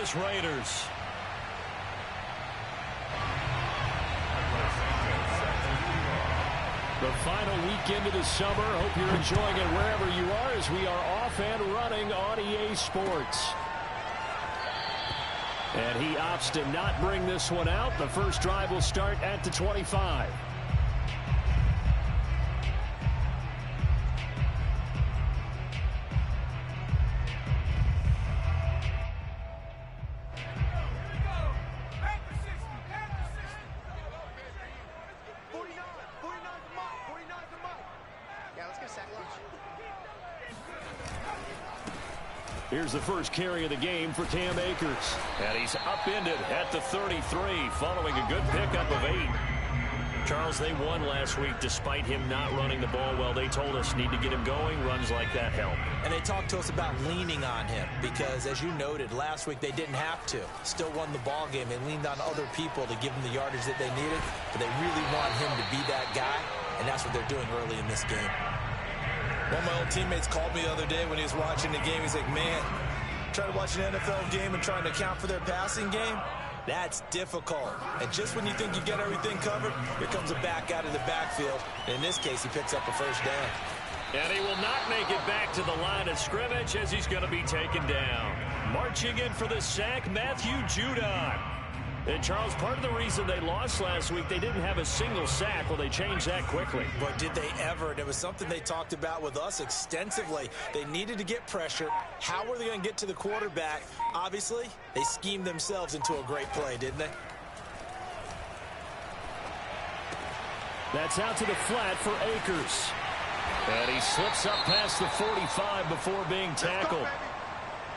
Vegas Raiders. The final weekend of the summer. Hope you're enjoying it wherever you are as we are off and running on EA Sports. And he opts to not bring this one out. The first drive will start at the 25. Here's the first carry of the game for Cam Akers. And he's upended at the 33 following a good pickup of 8. Charles, they won last week despite him not running the ball well. They told us need to get him going. Runs like that help. And they talked to us about leaning on him because, as you noted, last week they didn't have to. Still won the ball game. They leaned on other people to give them the yardage that they needed. But they really want him to be that guy, and that's what they're doing early in this game. One of my old teammates called me the other day when he was watching the game. He's like, man, trying to watch an NFL game and trying to account for their passing game, that's difficult. And just when you think you get everything covered, here comes a back out of the backfield. And in this case, he picks up a first down. And he will not make it back to the line of scrimmage as he's going to be taken down. Marching in for the sack, Matthew Judon. And, Charles, part of the reason they lost last week, they didn't have a single sack. Well, they changed that quickly. But did they ever? And it was something they talked about with us extensively. They needed to get pressure. How were they going to get to the quarterback? Obviously, they schemed themselves into a great play, didn't they? That's out to the flat for Akers. And he slips up past the 45 before being tackled.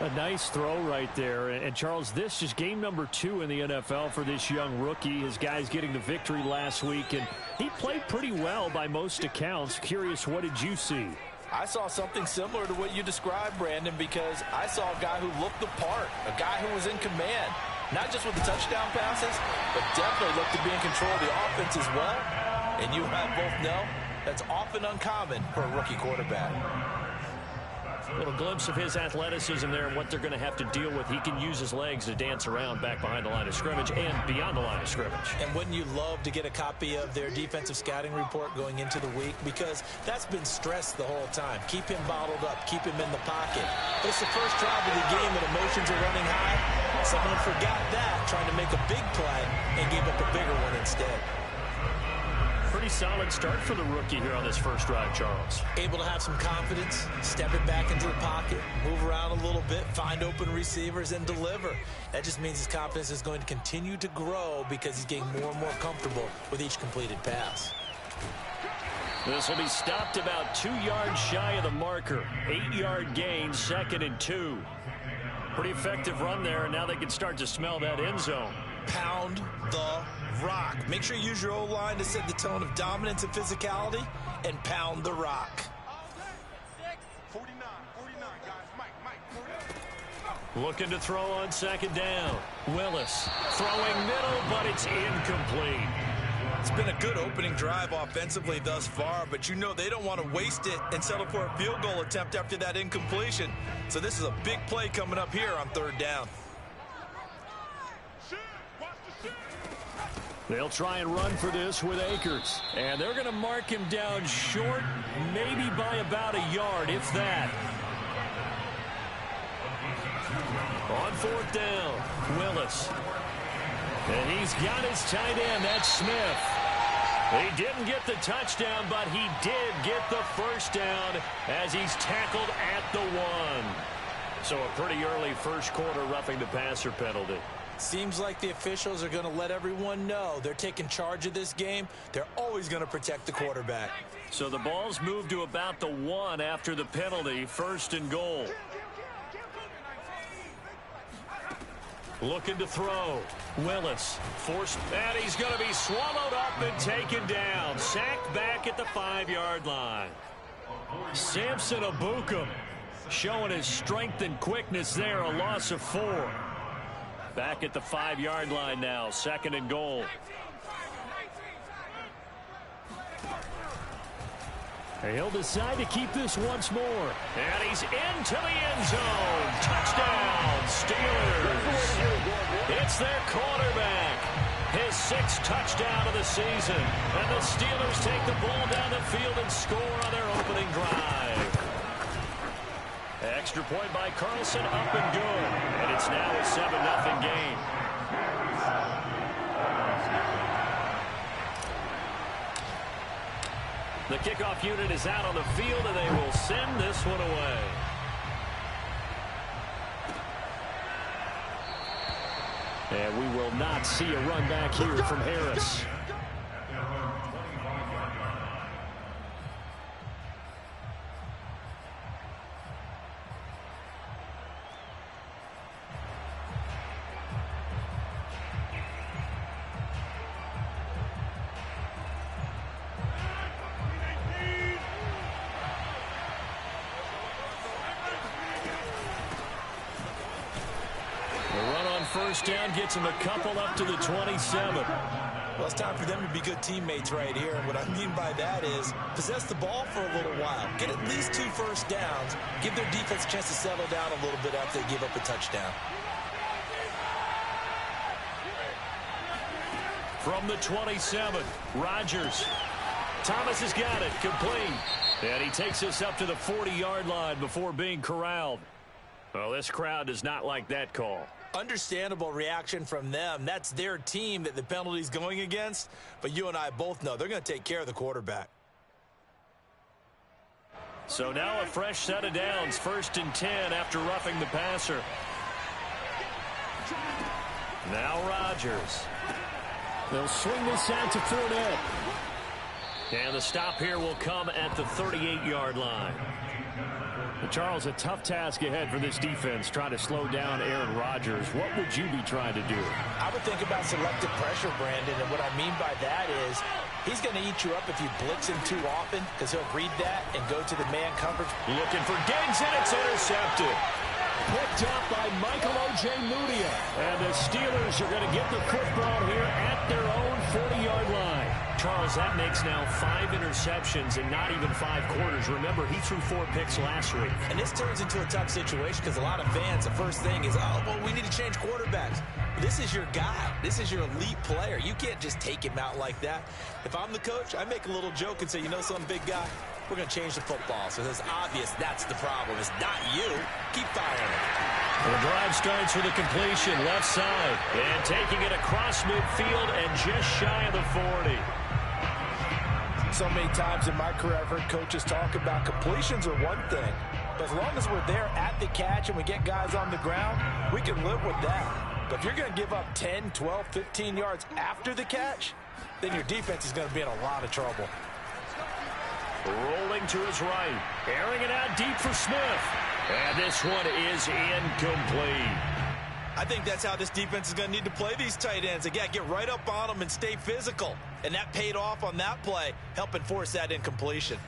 A nice throw right there. And, Charles, this is game number 2 in the NFL for this young rookie. His guys getting the victory last week, and he played pretty well by most accounts. Curious, what did you see? I saw something similar to what you described, Brandon, because I saw a guy who looked the part, a guy who was in command, not just with the touchdown passes, but definitely looked to be in control of the offense as well. And you and I both know that's often uncommon for a rookie quarterback. A little glimpse of his athleticism there and what they're going to have to deal with. He can use his legs to dance around back behind the line of scrimmage and beyond the line of scrimmage. And wouldn't you love to get a copy of their defensive scouting report going into the week? Because that's been stressed the whole time. Keep him bottled up. Keep him in the pocket. But it's the first drive of the game and emotions are running high. Someone forgot that, trying to make a big play and gave up a bigger one instead. Pretty solid start for the rookie here on this first drive, Charles. Able to have some confidence, stepping back into the pocket, move around a little bit, find open receivers, and deliver. That just means his confidence is going to continue to grow because he's getting more and more comfortable with each completed pass. This will be stopped about 2 yards shy of the marker. 8-yard gain, 2nd and 2. Pretty effective run there, and now they can start to smell that end zone. Pound the rock. Make sure you use your O-line to set the tone of dominance and physicality, and pound the rock. 49, guys. Mike. Looking to throw on 2nd down. Willis throwing middle, but it's incomplete. It's been a good opening drive offensively thus far, but you know they don't want to waste it and settle for a field goal attempt after that incompletion. So this is a big play coming up here on 3rd down. They'll try and run for this with Akers. And they're going to mark him down short, maybe by about a yard, if that. On 4th down, Willis. And he's got his tight end, that's Smith. He didn't get the touchdown, but he did get the first down as he's tackled at the 1. So a pretty early first quarter roughing the passer penalty. Seems like the officials are going to let everyone know they're taking charge of this game. They're always going to protect the quarterback. So the ball's moved to about the 1 after the penalty, 1st and goal. Looking to throw. Willis forced, and he's going to be swallowed up and taken down. Sacked back at the 5-yard line. Samson Abukum showing his strength and quickness there, a loss of 4. Back at the 5-yard line now, 2nd and goal. He'll decide to keep this once more. And he's into the end zone. Touchdown, Steelers. It's their quarterback. His 6th touchdown of the season. And the Steelers take the ball down the field and score on their opening drive. Extra point by Carlson, up and good. And it's now a 7-0 game. The kickoff unit is out on the field, and they will send this one away. And we will not see a run back here from Harris. First down gets him a couple up to the 27. Well, it's time for them to be good teammates right here. And what I mean by that is possess the ball for a little while. Get at least 2 first downs. Give their defense a chance to settle down a little bit after they give up a touchdown. From the 27, Rodgers. Thomas has got it, complete. And he takes us up to the 40-yard line before being corralled. Well, this crowd does not like that call. Understandable reaction from them. That's their team that the penalty's going against. But you and I both know they're going to take care of the quarterback. So now a fresh set of downs. 1st and 10 after roughing the passer. Now Rodgers. They'll swing this out to Fournette. And the stop here will come at the 38-yard line. Charles, a tough task ahead for this defense, trying to slow down Aaron Rodgers. What would you be trying to do? I would think about selective pressure, Brandon, and what I mean by that is he's going to eat you up if you blitz him too often because he'll read that and go to the man coverage. Looking for Diggs, and it's intercepted. Picked up by Michael Ojemudia. And the Steelers are going to get the football here at their own 40-yard line. Charles, that makes now 5 interceptions in not even 5 quarters. Remember, he threw 4 picks last week. And this turns into a tough situation because a lot of fans, the first thing is, oh, well, we need to change quarterbacks. This is your guy. This is your elite player. You can't just take him out like that. If I'm the coach, I make a little joke and say, you know something, big guy? We're going to change the football. So it's obvious that's the problem. It's not you. Keep firing it. The drive starts with a completion left side. And taking it across midfield and just shy of the 40. So many times in my career, I've heard coaches talk about completions are one thing. But as long as we're there at the catch and we get guys on the ground, we can live with that. But if you're going to give up 10, 12, 15 yards after the catch, then your defense is going to be in a lot of trouble. Rolling to his right. Airing it out deep for Smith. And this one is incomplete. I think that's how this defense is going to need to play these tight ends. They got to get right up on them and stay physical. And that paid off on that play, helping force that incompletion.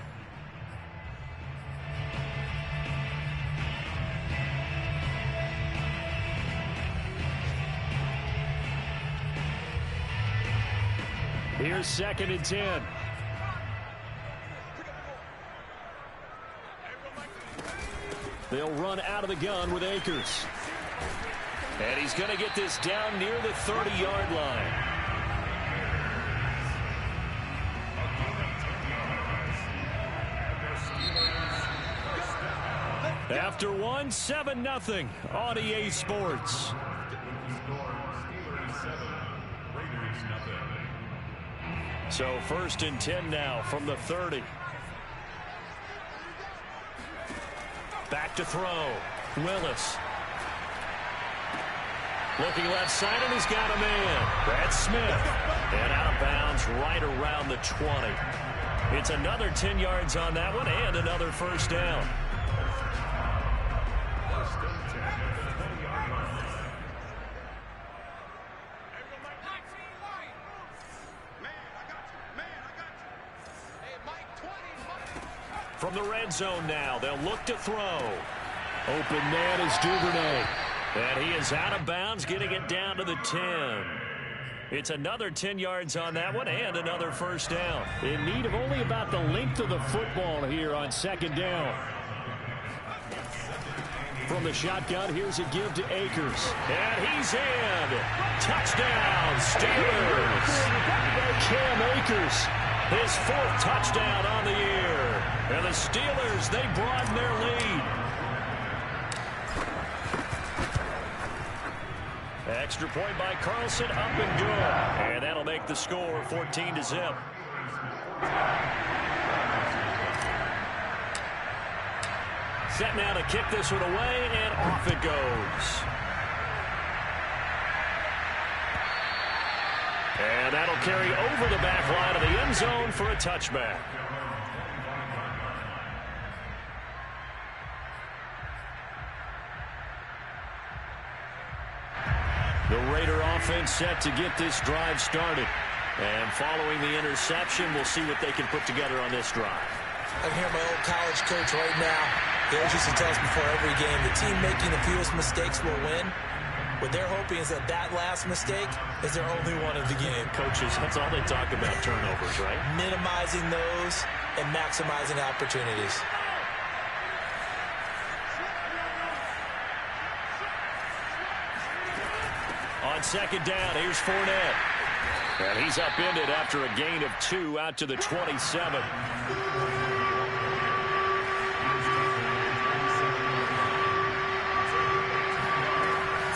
Here's 2nd and 10. They'll run out of the gun with Akers. And he's going to get this down near the 30-yard line. After 7-0 on EA Sports. So 1st and 10 now from the 30. Back to throw. Willis. Looking left side, and he's got a man. That's Smith. And out of bounds right around the 20. It's another 10 yards on that one and another first down. From the red zone now, they'll look to throw. Open man is Duvernay. And he is out of bounds, getting it down to the 10. It's another 10 yards on that one and another first down. In need of only about the length of the football here on 2nd down. From the shotgun, here's a give to Akers. And he's in. Touchdown, Steelers. Cam Akers, his 4th touchdown on the year. And the Steelers, they broaden their lead. Extra point by Carlson, up and good. And that'll make the score 14-0. Set now to kick this one away, and off it goes. And that'll carry over the back line of the end zone for a touchback. The Raider offense set to get this drive started. And following the interception, we'll see what they can put together on this drive. I can hear my old college coach right now. He always used to tell us before every game, the team making the fewest mistakes will win. What they're hoping is that that last mistake is their only one of the game. Coaches, that's all they talk about, turnovers, right? Minimizing those and maximizing opportunities. On second down, here's Fournette. And he's upended after a gain of 2 out to the 27.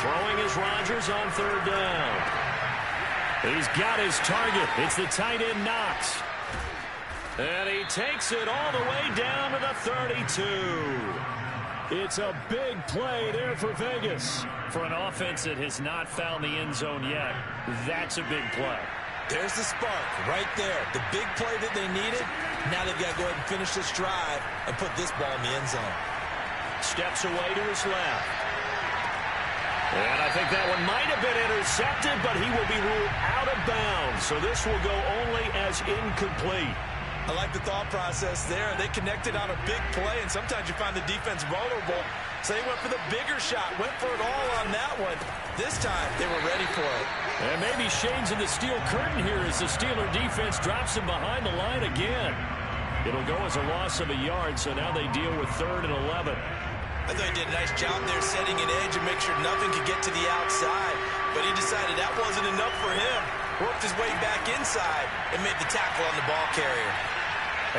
Throwing is Rodgers on 3rd down. He's got his target. It's the tight end Knox. And he takes it all the way down to the 32. It's a big play there for Vegas. For an offense that has not found the end zone yet, that's a big play. There's the spark right there. The big play that they needed. Now they've got to go ahead and finish this drive and put this ball in the end zone. Steps away to his left. And I think that one might have been intercepted, but he will be ruled out of bounds. So this will go only as incomplete. I like the thought process there. They connected on a big play, and sometimes you find the defense vulnerable. So they went for the bigger shot, went for it all on that one. This time, they were ready for it. And maybe shades of the steel curtain here as the Steeler defense drops him behind the line again. It'll go as a loss of a yard, so now they deal with 3rd and 11. I thought he did a nice job there setting an edge and make sure nothing could get to the outside. But he decided that wasn't enough for him. Worked his way back inside and made the tackle on the ball carrier.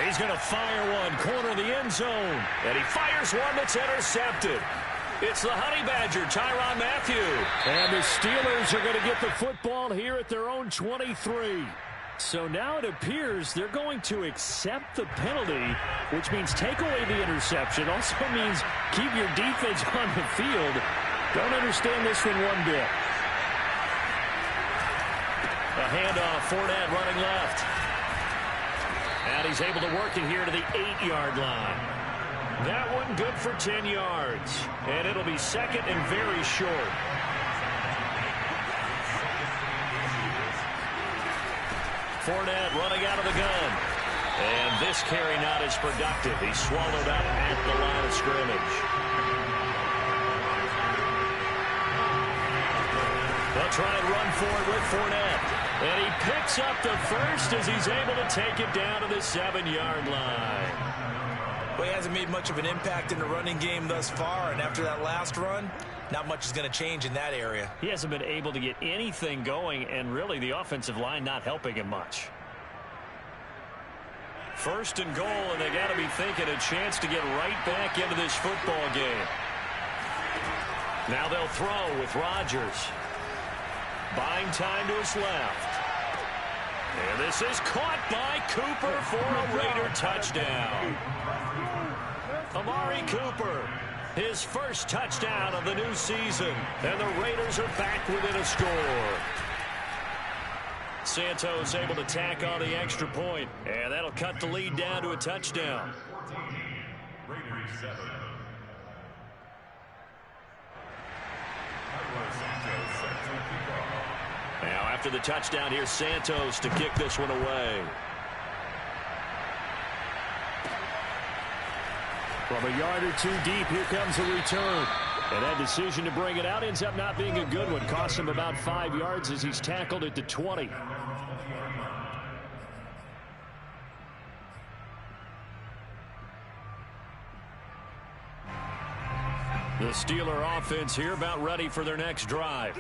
He's going to fire one, corner of the end zone. And he fires one that's intercepted. It's the Honey Badger, Tyrann Mathieu. And the Steelers are going to get the football here at their own 23. So now it appears they're going to accept the penalty, which means take away the interception. Also means keep your defense on the field. Don't understand this one one bit. A handoff, Fournette running left. And he's able to work it here to the 8-yard line. That one good for 10 yards. And it'll be 2nd and very short. Fournette running out of the gun. And this carry not as productive. He's swallowed up at the line of scrimmage. They'll try and run for it with Fournette. And he picks up the first as he's able to take it down to the 7-yard line. Well, he hasn't made much of an impact in the running game thus far, and after that last run, not much is going to change in that area. He hasn't been able to get anything going, and really the offensive line not helping him much. 1st and goal, and they got to be thinking a chance to get right back into this football game. Now they'll throw with Rodgers. Buying time to his left. And this is caught by Cooper for a Raider touchdown. Amari Cooper, his first touchdown of the new season. And the Raiders are back within a score. Santos able to tack on the extra point. And that'll cut the lead down to a touchdown. Raiders 7. Now after the touchdown, here's Santos to kick this one away. From a yard or two deep, here comes a return. And that decision to bring it out ends up not being a good one. Cost him about 5 yards as he's tackled at the 20. The The Steeler offense here about ready for their next drive.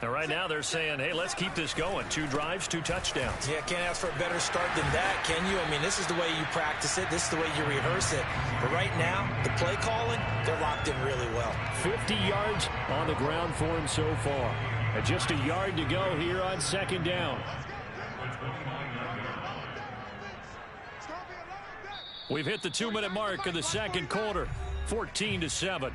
And right now they're saying, hey, let's keep this going. 2 drives, 2 touchdowns. Yeah, can't ask for a better start than that, can you? I mean, this is the way you practice it. This is the way you rehearse it. But right now, the play calling, they're locked in really well. 50 yards on the ground for him so far. And just a yard to go here on 2nd down. We've hit the 2-minute mark of the 2nd quarter. 14-7.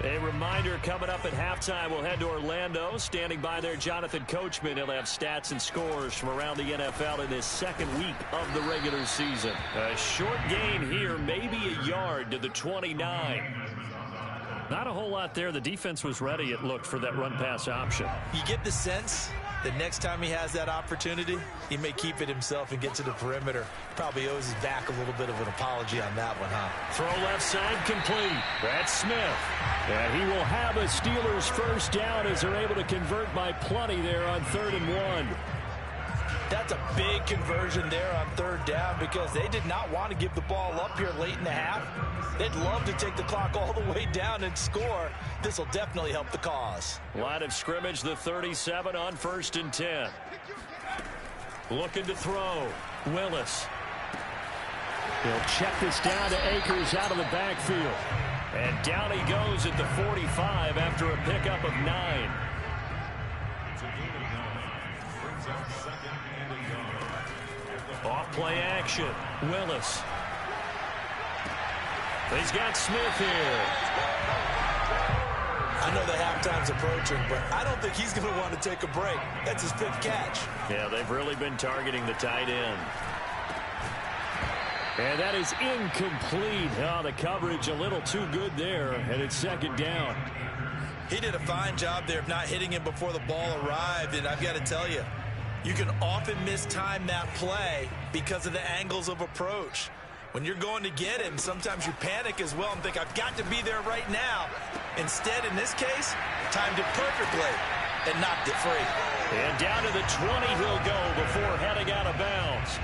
A reminder coming up at halftime, we'll head to Orlando. Standing by there, Jonathan Coachman. He'll have stats and scores from around the NFL in this 2nd week of the regular season. A short gain here, maybe a yard to the 29. Not a whole lot there. The defense was ready, it looked, for that run-pass option. You get the sense that next time he has that opportunity, he may keep it himself and get to the perimeter. Probably owes his back a little bit of an apology on that one, huh? Throw left side complete. That's Smith. And he will have a Steelers 1st down as they're able to convert by plenty there on 3rd and 1. That's a big conversion there on 3rd down because they did not want to give the ball up here late in the half. They'd love to take the clock all the way down and score. This will definitely help the cause. Line of scrimmage, the 37 on 1st and 10. Looking to throw. Willis. He'll check this down to Akers out of the backfield. And down he goes at the 45 after a pickup of 9. Off play action. Willis. He's got Smith here. I know the halftime's approaching, but I don't think he's going to want to take a break. That's his 5th catch. Yeah, they've really been targeting the tight end. And that is incomplete. Oh, the coverage a little too good there, and it's 2nd down. He did a fine job there of not hitting him before the ball arrived, and I've got to tell you, you can often mistime that play because of the angles of approach. When you're going to get him, sometimes you panic as well and think, I've got to be there right now. Instead, in this case, timed it perfectly and knocked it free. And down to the 20 he'll go before heading out of bounds.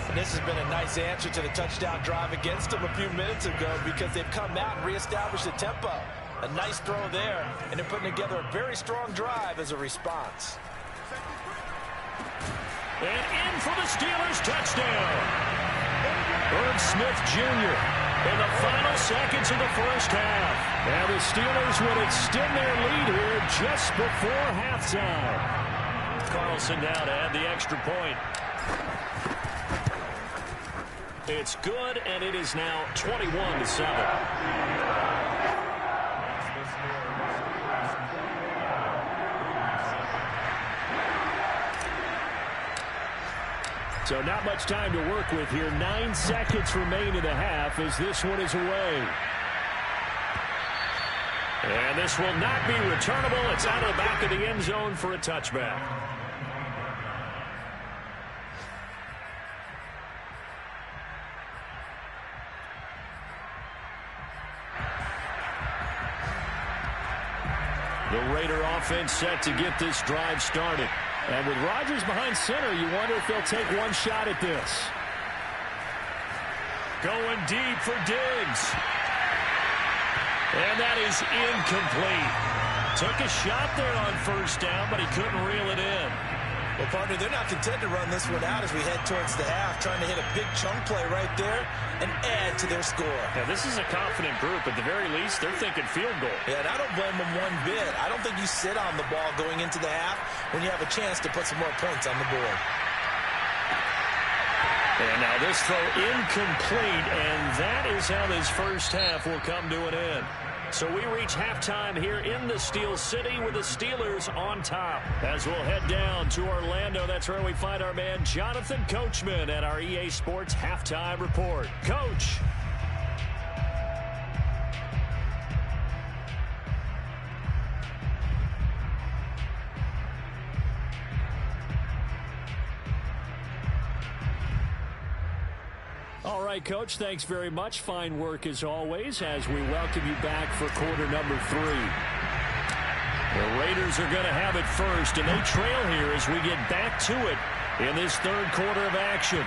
And this has been a nice answer to the touchdown drive against them a few minutes ago because they've come out and reestablished the tempo. A nice throw there, and they're putting together a very strong drive as a response. And in for the Steelers touchdown. Irv Smith Jr. in the final seconds of the 1st half. And the Steelers would extend their lead here just before halftime. Carlson now to add the extra point. It's good, and it is now 21-7. So not much time to work with here. 9 seconds remain in the half as this one is away. And this will not be returnable. It's out of the back of the end zone for a touchback. The Raider offense set to get this drive started. And with Rodgers behind center, you wonder if they'll take one shot at this. Going deep for Diggs. And that is incomplete. Took a shot there on 1st down, but he couldn't reel it in. Well, partner, they're not content to run this one out as we head towards the half, trying to hit a big chunk play right there and add to their score. Now, this is a confident group. At the very least, they're thinking field goal. Yeah, and I don't blame them one bit. I don't think you sit on the ball going into the half when you have a chance to put some more points on the board. And now this throw incomplete, and that is how this 1st half will come to an end. So we reach halftime here in the Steel City with the Steelers on top. As we'll head down to Orlando, that's where we find our man Jonathan Coachman at our EA Sports Halftime Report. Coach. All right, Coach, thanks very much. Fine work as always as we welcome you back for quarter number 3. The Raiders are going to have it first, and they trail here as we get back to it in this 3rd quarter of action.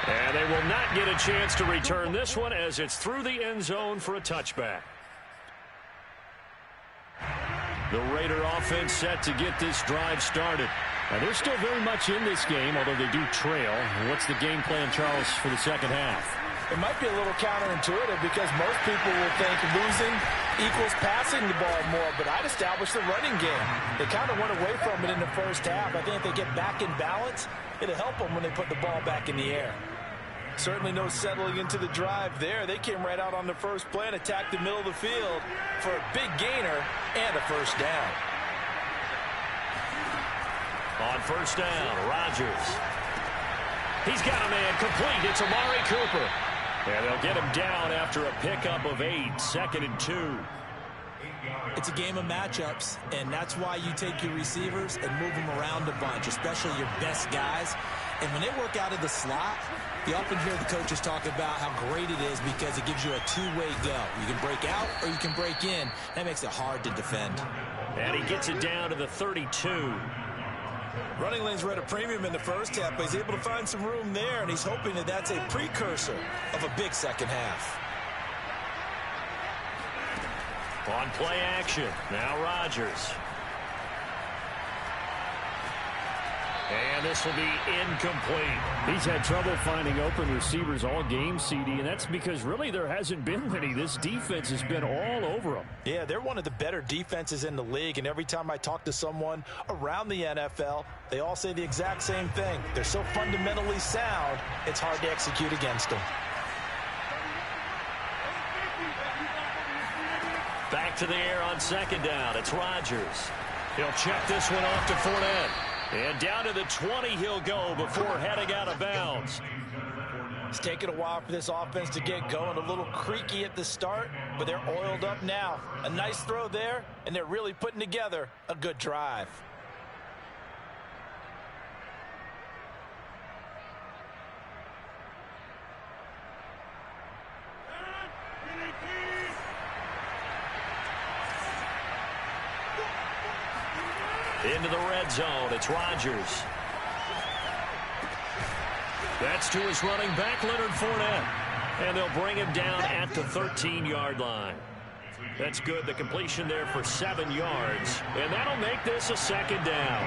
And they will not get a chance to return this one as it's through the end zone for a touchback. The Raider offense set to get this drive started. Now, they're still very much in this game, although they do trail. What's the game plan, Charles, for the second half? It might be a little counterintuitive because most people will think losing equals passing the ball more, but I'd establish the running game. They kind of went away from it in the first half. I think if they get back in balance, it'll help them when they put the ball back in the air. Certainly no settling into the drive there. They came right out on the first play and attacked the middle of the field for a big gainer and a first down. On first down, Rodgers. He's got a man complete. It's Amari Cooper. And they'll get him down after a pickup of 8, 2nd and 2. It's a game of matchups, and that's why you take your receivers and move them around a bunch, especially your best guys. And when they work out of the slot, you often hear the coaches talk about how great it is because it gives you a two-way go. You can break out or you can break in. That makes it hard to defend. And he gets it down to the 32. Running lanes were at a premium in the first half, but he's able to find some room there, and he's hoping that that's a precursor of a big second half. On play action, now Rodgers. And this will be incomplete. He's had trouble finding open receivers all game, CD, and that's because really there hasn't been many. This defense has been all over them. Yeah, they're one of the better defenses in the league, and every time I talk to someone around the NFL, they all say the exact same thing. They're so fundamentally sound, it's hard to execute against them. Back to the air on second down. It's Rodgers. He'll check this one off to Fournette. And down to the 20 he'll go before heading out of bounds. It's taken a while for this offense to get going. A little creaky at the start, but they're oiled up now. A nice throw there, and they're really putting together a good drive. Into the red zone, it's Rodgers. That's to his running back, Leonard Fournette. And they'll bring him down at the 13-yard line. That's good. The completion there for 7 yards. And that'll make this a second down.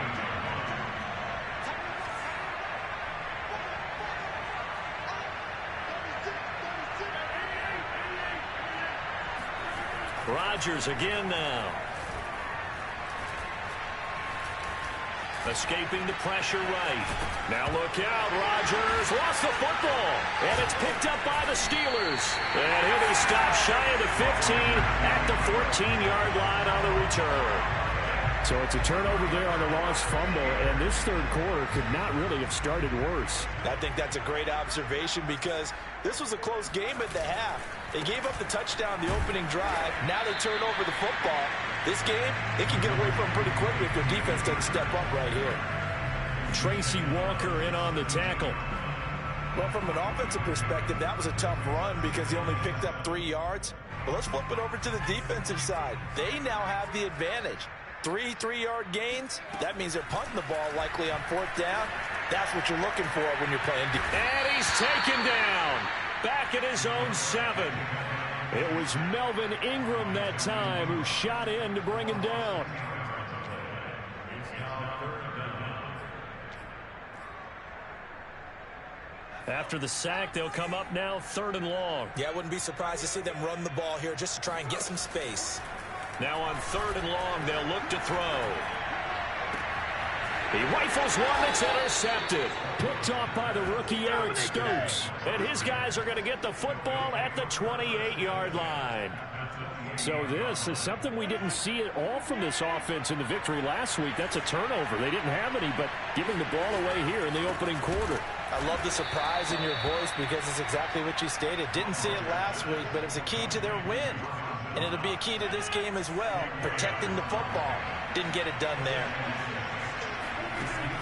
Rodgers again now. Escaping the pressure right. Now look out. Rodgers lost the football. And it's picked up by the Steelers. And he'll be stopped shy of the 15 at the 14-yard line on the return. So it's a turnover there on the lost fumble. And this third quarter could not really have started worse. I think that's a great observation because this was a close game at the half. They gave up the touchdown the opening drive. Now they turn over the football. This game, they can get away from pretty quickly if their defense doesn't step up right here. Tracy Walker in on the tackle. Well, from an offensive perspective, that was a tough run because he only picked up 3 yards. But let's flip it over to the defensive side. They now have the advantage. 3 3-yard gains. That means they're punting the ball likely on 4th down. That's what you're looking for when you're playing defense. And he's taken down. Back at his own 7. It was Melvin Ingram that time who shot in to bring him down. After the sack, they'll come up now 3rd and long. Yeah, I wouldn't be surprised to see them run the ball here just to try and get some space. Now on 3rd and long, they'll look to throw. He rifles one that's intercepted. Picked off by the rookie Eric Stokes. And his guys are going to get the football at the 28-yard line. So this is something we didn't see at all from this offense in the victory last week. That's a turnover. They didn't have any, but giving the ball away here in the opening quarter. I love the surprise in your voice because it's exactly what you stated. Didn't see it last week, but it was a key to their win. And it'll be a key to this game as well, protecting the football. Didn't get it done there.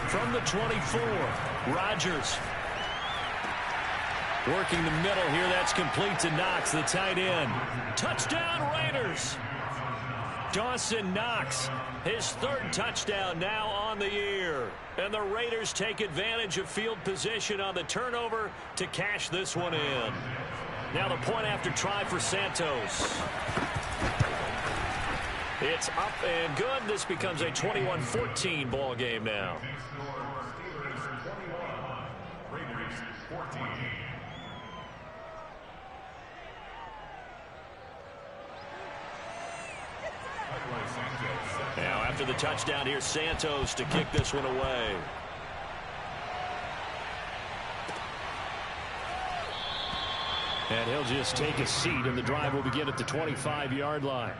From the 24, Rodgers. Working the middle here, that's complete to Knox, the tight end. Touchdown Raiders. Dawson Knox, his 3rd touchdown now on on the year. And the Raiders take advantage of field position on the turnover to cash this one in. Now the point after try for Santos. It's up and good. This becomes a 21-14 ball game now. Now after the touchdown, here's Santos to kick this one away. And he'll just take a seat, and the drive will begin at the 25-yard line.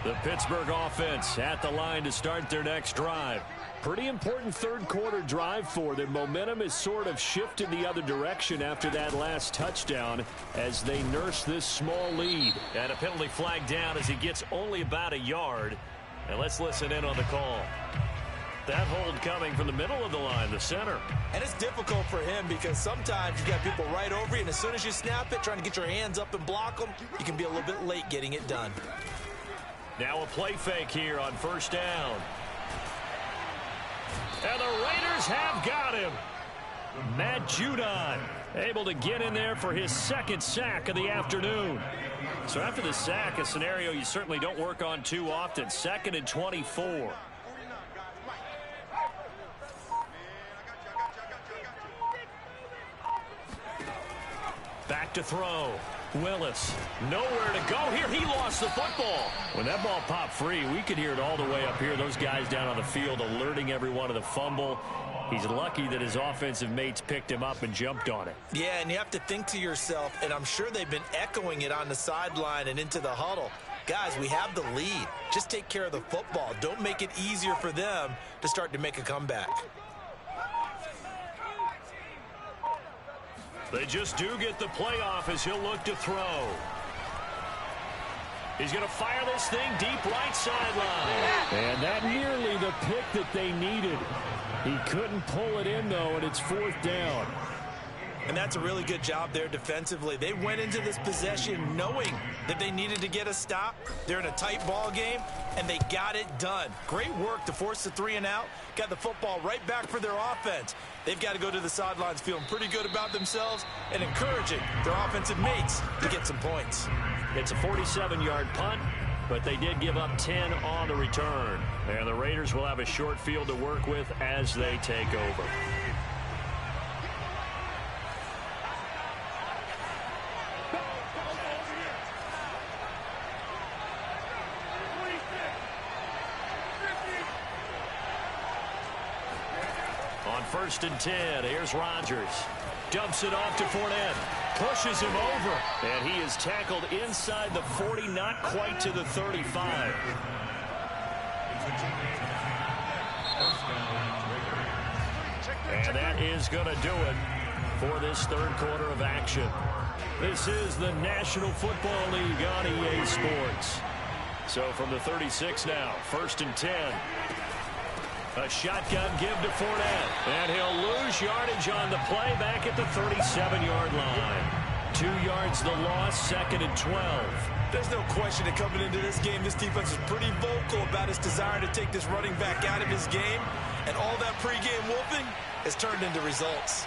The Pittsburgh offense at the line to start their next drive. Pretty important third-quarter drive for them. Momentum has sort of shifted the other direction after that last touchdown as they nurse this small lead. And a penalty flag down as he gets only about a yard. And let's listen in on the call. That hold coming from the middle of the line, the center. And it's difficult for him because sometimes you've got people right over you, and as soon as you snap it, trying to get your hands up and block them, you can be a little bit late getting it done. Now a play fake here on first down. And the Raiders have got him. Matt Judon able to get in there for his second sack of the afternoon. So after the sack, a scenario you certainly don't work on too often. 2nd and 24. Back to throw. Willis, nowhere to go here. He lost the football. When that ball popped free, we could hear it all the way up here. Those guys down on the field alerting everyone of the fumble. He's lucky that his offensive mates picked him up and jumped on it. Yeah, and you have to think to yourself, and I'm sure they've been echoing it on the sideline and into the huddle. Guys, we have the lead. Just take care of the football. Don't make it easier for them to start to make a comeback. They just do get the playoff as he'll look to throw. He's going to fire this thing deep right sideline. And that nearly the pick that they needed. He couldn't pull it in, though, and it's 4th down. And that's a really good job there defensively. They went into this possession knowing that they needed to get a stop. They're in a tight ball game, and they got it done. Great work to force the 3 and out. Got the football right back for their offense. They've got to go to the sidelines feeling pretty good about themselves and encouraging their offensive mates to get some points. It's a 47-yard punt, but they did give up 10 on the return. And the Raiders will have a short field to work with as they take over. On 1st and 10, here's Rodgers. Dumps it off to Fournette. Pushes him over. And he is tackled inside the 40, not quite to the 35. And that is going to do it for this third quarter of action. This is the National Football League on EA Sports. So from the 36 now, 1st and 10. A shotgun give to Fournette. And he'll lose yardage on the play back at the 37-yard line. 2 yards the loss, 2nd and 12. There's no question that coming into this game, this defense is pretty vocal about its desire to take this running back out of his game. And all that pregame whooping has turned into results.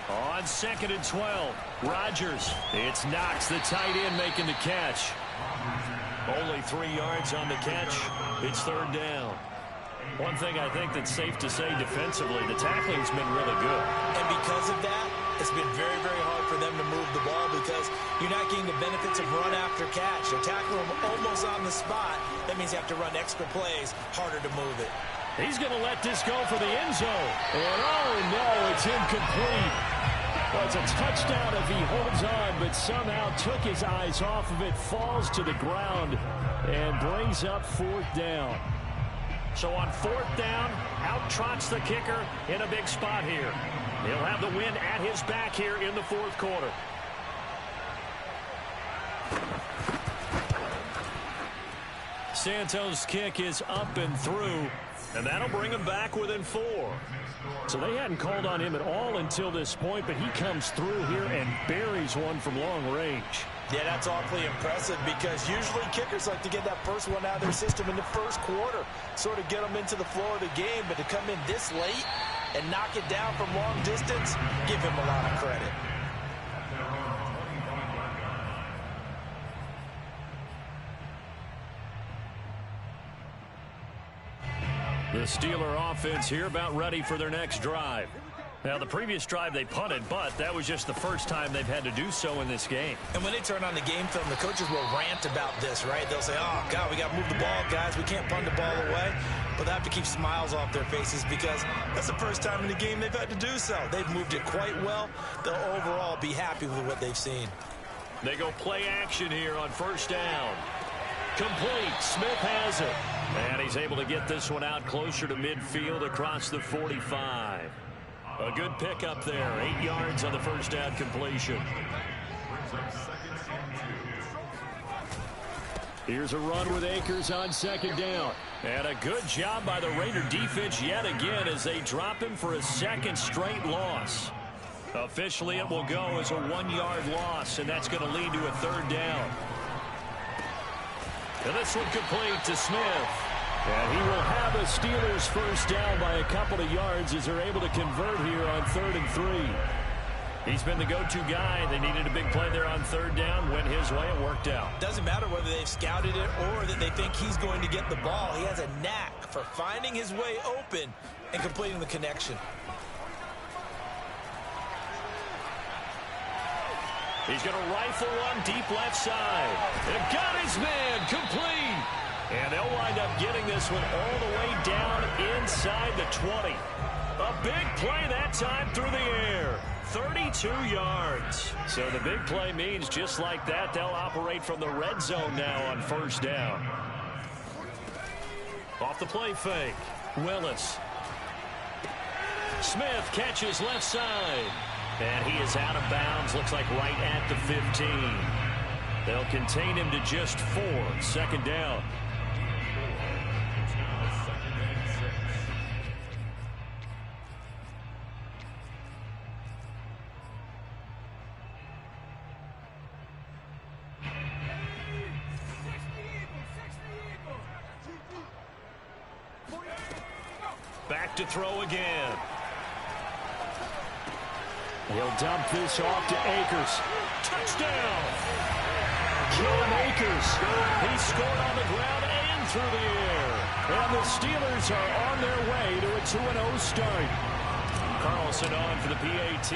On 2nd and 12, Rodgers. It's Knox, the tight end, making the catch. Only 3 yards on the catch. It's 3rd down. One thing I think that's safe to say defensively, the tackling's been really good. And because of that, it's been very, very hard for them to move the ball because you're not getting the benefits of run after catch. They're tackling them almost on the spot. That means you have to run extra plays, harder to move it. He's going to let this go for the end zone. And oh no, it's incomplete. Well, it's a touchdown if he holds on, but somehow took his eyes off of it, falls to the ground, and brings up 4th down. So on 4th down, out trots the kicker in a big spot here. He'll have the wind at his back here in the 4th quarter. Santos' kick is up and through, and that'll bring him back within 4. So they hadn't called on him at all until this point, but he comes through here and buries one from long range. Yeah, that's awfully impressive because usually kickers like to get that first one out of their system in the first quarter, sort of get them into the flow of the game, but to come in this late and knock it down from long distance, give him a lot of credit. The Steeler offense here about ready for their next drive. Now, the previous drive they punted, but that was just the first time they've had to do so in this game. And when they turn on the game film, the coaches will rant about this, right? They'll say, oh, God, we got to move the ball, guys. We can't punt the ball away. But they have to keep smiles off their faces because that's the first time in the game they've had to do so. They've moved it quite well. They'll overall be happy with what they've seen. They go play action here on first down. Complete. Smith has it. And he's able to get this one out closer to midfield across the 45. A good pickup there. 8 yards on the first down completion. Here's a run with Akers on second down. And a good job by the Raider defense yet again as they drop him for a second straight loss. Officially, it will go as a 1-yard loss, and that's going to lead to a third down. And this one complete to Smith. And he will have a Steelers first down by a couple of yards as they're able to convert here on 3rd and 3. He's been the go-to guy. They needed a big play there on 3rd down. Went his way. It worked out. Doesn't matter whether they've scouted it or that they think he's going to get the ball. He has a knack for finding his way open and completing the connection. He's going to rifle one deep left side. And got his man complete. And they'll wind up getting this one all the way down inside the 20. A big play that time through the air. 32 yards. So the big play means just like that, they'll operate from the red zone now on first down. Off the play fake. Willis. Smith catches left side. And he is out of bounds, looks like right at the 15. They'll contain him to just 4. Second down. Back to throw again. He'll dump this off to Akers. Touchdown! John Akers. He scored on the ground and through the air. And the Steelers are on their way to a 2-0 start. Carlson on for the PAT.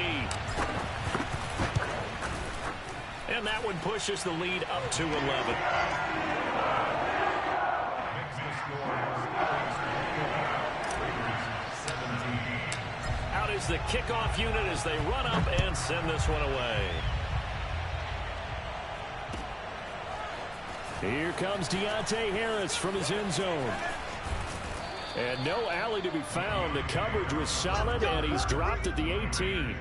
And that one pushes the lead up to 11. Is the kickoff unit as they run up and send this one away. Here comes Deontay Harris from his end zone. And no alley to be found. The coverage was solid, and he's dropped at the 18.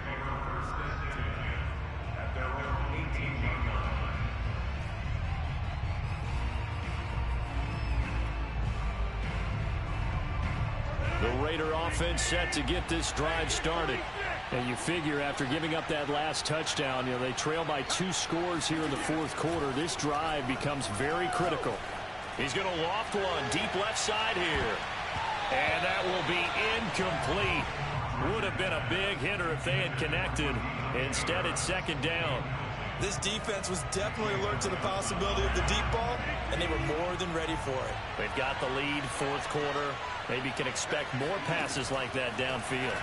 The Raider offense set to get this drive started. And you figure after giving up that last touchdown, they trail by 2 scores here in the 4th quarter. This drive becomes very critical. He's going to loft one deep left side here. And that will be incomplete. Would have been a big hitter if they had connected. Instead, it's second down. This defense was definitely alert to the possibility of the deep ball, and they were more than ready for it. They've got the lead, 4th quarter. Maybe can expect more passes like that downfield.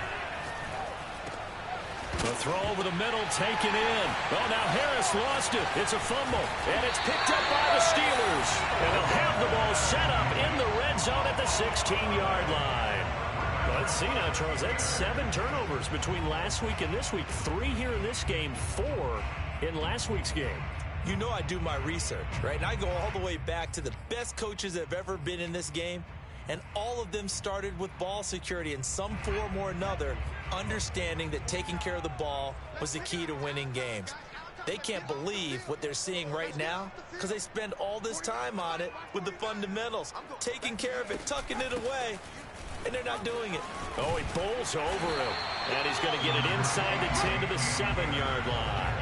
The throw over the middle taken in. Oh, now Harris lost it. It's a fumble, and it's picked up by the Steelers. And they'll have the ball set up in the red zone at the 16-yard line. Let's see now, Charles. That's 7 turnovers between last week and this week. 3 here in this game, 4 in last week's game. You know I do my research, right? And I go all the way back to the best coaches that have ever been in this game. And all of them started with ball security in some form or another, understanding that taking care of the ball was the key to winning games. They can't believe what they're seeing right now because they spend all this time on it with the fundamentals, taking care of it, tucking it away, and they're not doing it. Oh, he bowls over him, and he's going to get it inside the 10 to the 7-yard line.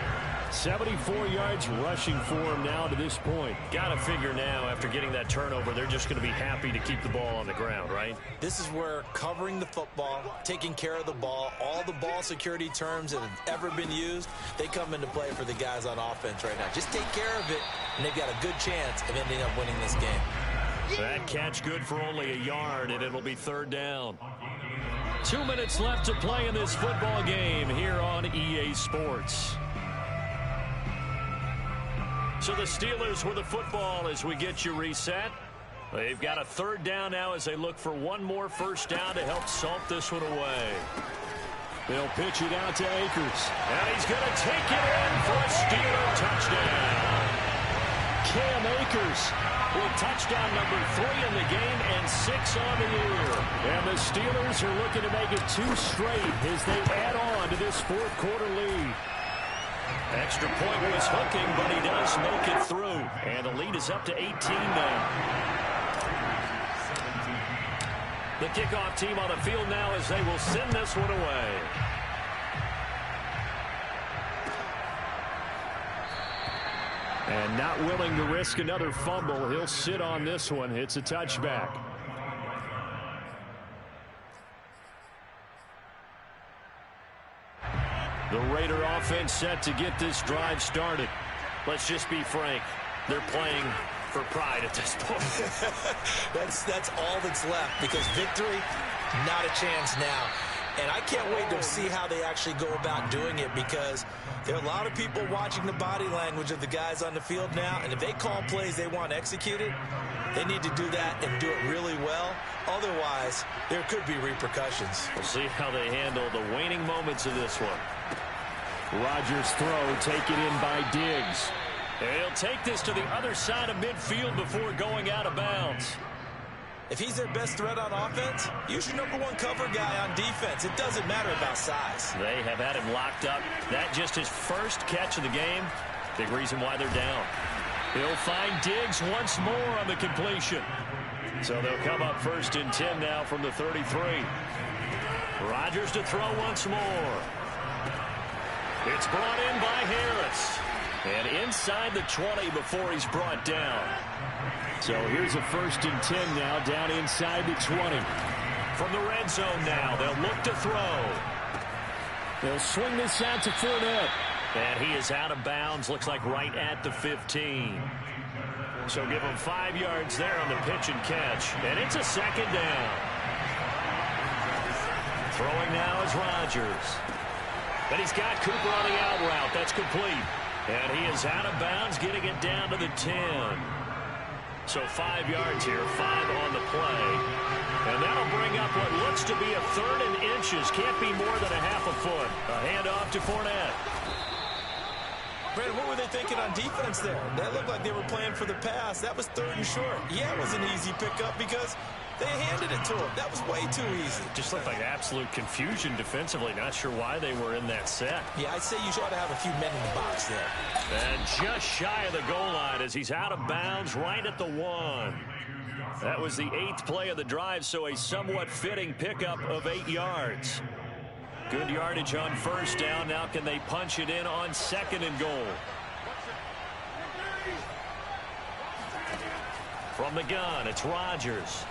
74 yards rushing for him now to this point. Got to figure now, after getting that turnover, they're just going to be happy to keep the ball on the ground, right? This is where covering the football, taking care of the ball, all the ball security terms that have ever been used, they come into play for the guys on offense right now. Just take care of it, and they've got a good chance of ending up winning this game. That catch good for only a yard, and it'll be 3rd down. 2 minutes left to play in this football game here on EA Sports. So the Steelers with the football as we get you reset. They've got a 3rd down now as they look for one more first down to help salt this one away. They'll pitch it out to Akers. And he's going to take it in for a Steeler touchdown. Cam Akers with touchdown number 3 in the game and 6 on the year. And the Steelers are looking to make it 2 straight as they add on to this 4th quarter lead. Extra point was hooking, but he does make it through. And the lead is up to 18 now. The kickoff team on the field now as they will send this one away. And not willing to risk another fumble, he'll sit on this one. It's a touchback. The Raider offense set to get this drive started. Let's just be frank. They're playing for pride at this point. That's all that's left because victory, not a chance now. And I can't wait to see how they actually go about doing it because there are a lot of people watching the body language of the guys on the field now. And if they call plays they want executed, they need to do that and do it really well. Otherwise, there could be repercussions. We'll see how they handle the waning moments of this one. Rodgers' throw taken in by Diggs. And he'll take this to the other side of midfield before going out of bounds. If he's their best threat on offense, use your #1 cover guy on defense. It doesn't matter about size. They have had him locked up. That just his first catch of the game. Big reason why they're down. He'll find Diggs once more on the completion. So they'll come up 1st and 10 now from the 33. Rodgers to throw once more. It's brought in by Harris. And inside the 20 before he's brought down. So here's a 1st and 10 now down inside the 20. From the red zone now, they'll look to throw. They'll swing this out to Fournette. And he is out of bounds, looks like right at the 15. So give him 5 yards there on the pitch and catch. And it's a 2nd down. Throwing now is Rodgers. But he's got Cooper on the out route. That's complete. And he is out of bounds, getting it down to the 10. So 5 yards here, 5 on the play. And that'll bring up what looks to be a 3rd and inches. Can't be more than a half a foot. A handoff to Fournette. Brandon, what were they thinking on defense there? That looked like they were playing for the pass. That was 3rd and short. Yeah, it was an easy pickup because they handed it to him. That was way too easy. Just looked like absolute confusion defensively. Not sure why they were in that set. Yeah, I'd say you ought to have a few men in the box there. And just shy of the goal line as he's out of bounds right at the 1. That was the 8th play of the drive, so a somewhat fitting pickup of 8 yards. Good yardage on 1st down. Now can they punch it in on 2nd and goal? From the gun, it's Rodgers.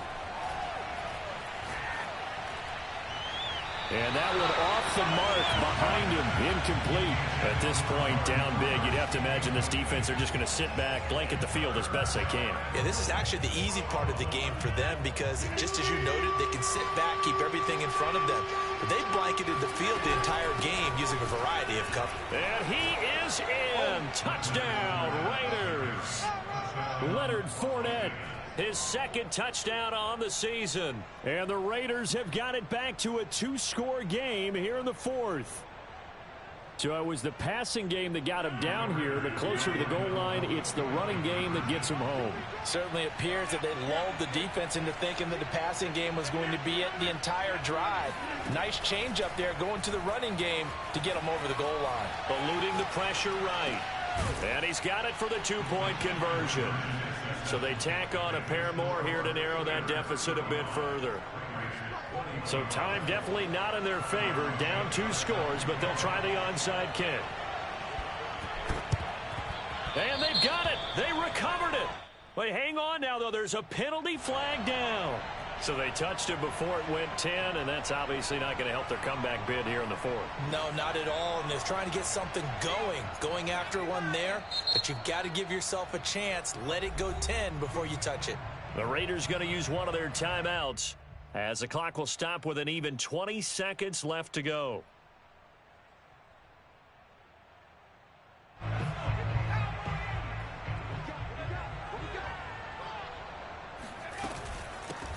And that one off the mark behind him, incomplete. At this point, down big, you'd have to imagine this defense are just going to sit back, blanket the field as best they can. Yeah, this is actually the easy part of the game for them because, just as you noted, they can sit back, keep everything in front of them. But they blanketed the field the entire game using a variety of cover. And he is in. Touchdown, Raiders. Leonard Fournette. His 2nd touchdown on the season. And the Raiders have got it back to a 2-score game here in the 4th. So it was the passing game that got him down here, but closer to the goal line, it's the running game that gets him home. Certainly appears that they lulled the defense into thinking that the passing game was going to be it the entire drive. Nice change up there going to the running game to get him over the goal line. Eluding the pressure right. And he's got it for the two-point conversion. So they tack on a pair more here to narrow that deficit a bit further. So time definitely not in their favor. Down 2 scores, but they'll try the onside kick. And they've got it. They recovered it. Wait, hang on now, though. There's a penalty flag down. So they touched it before it went 10, and that's obviously not going to help their comeback bid here in the fourth. No, not at all, and they're trying to get something going after one there, but you've got to give yourself a chance. Let it go 10 before you touch it. The Raiders going to use one of their timeouts as the clock will stop with an even 20 seconds left to go.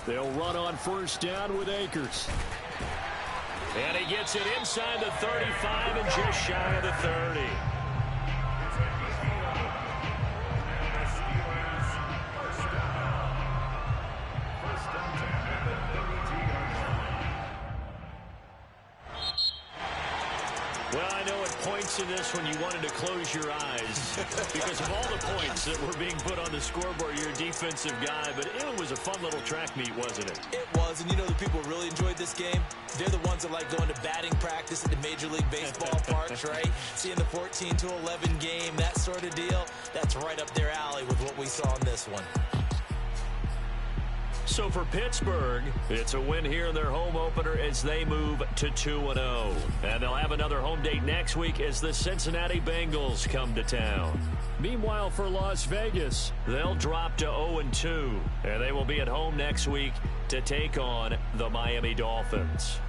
They'll run on first down with Akers. And he gets it inside the 35 and just shy of the 30. Well, I know at points in this when you wanted to close your eyes because of all the points that were being put on the scoreboard. You're a defensive guy, but it was a fun little track meet, wasn't it? It was, and you know the people who really enjoyed this game? They're the ones that like going to batting practice at the Major League Baseball parks, right? Seeing the 14-11 game, that sort of deal, that's right up their alley with what we saw in this one. So for Pittsburgh, it's a win here in their home opener as they move to 2-0. And they'll have another home date next week as the Cincinnati Bengals come to town. Meanwhile, for Las Vegas, they'll drop to 0-2. And they will be at home next week to take on the Miami Dolphins.